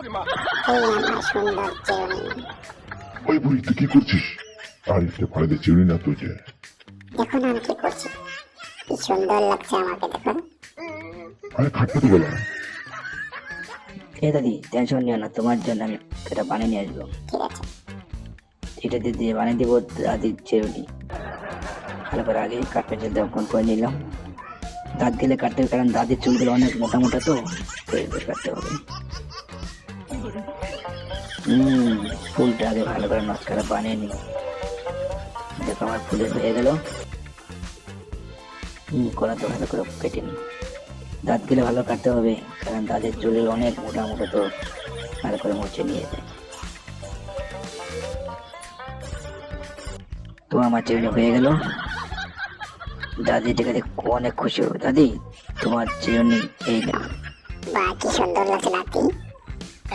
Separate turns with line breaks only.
এই আমার সুন্দর চিরুনি।
ওই বুড়ি তুই কি করছিস? আর এটা ফায়দা চিড়ি না তো যে।
দেখুন আমি কি করছি, কি সুন্দর লাগছে আমাকে, দেখুন।
আরে খাটটা তো বলা।
এ দাদি টেনশন নিও না, তোমার জন্য আমি এটা বানিয়ে নিয়ে আসবো।
ঠিক আছে।
এটা দিয়ে বানিয়ে দিব দাদির চিরুনি। ভালো করে আগে কাঠ পেঁচে দমকন করে নিলাম। দাঁত গেলে কাটতে হবে, কারণ দাদির চুলগুলো অনেক মোটা মোটা তো বেশ কাটতে হবে। ফুলটা আগে ভালো করে নস্কারা বানিয়ে নিই। দেখো আমার ফুলের হয়ে গেল। কলা তো ভালো করে কেটে নিই। দাঁত গেলে ভালো কাটতে হবে, কারণ দাঁতের চুলের অনেক মোটা মোটা তো ভালো করে মুছে নিয়ে যায়। তো আমার চিরুনি হয়ে গেল। দাদি এটাকে দেখে অনেক খুশি হবে। দাদি তোমার চিরুনি এই না।
বাহ, কি সুন্দর লাগছে নাতি।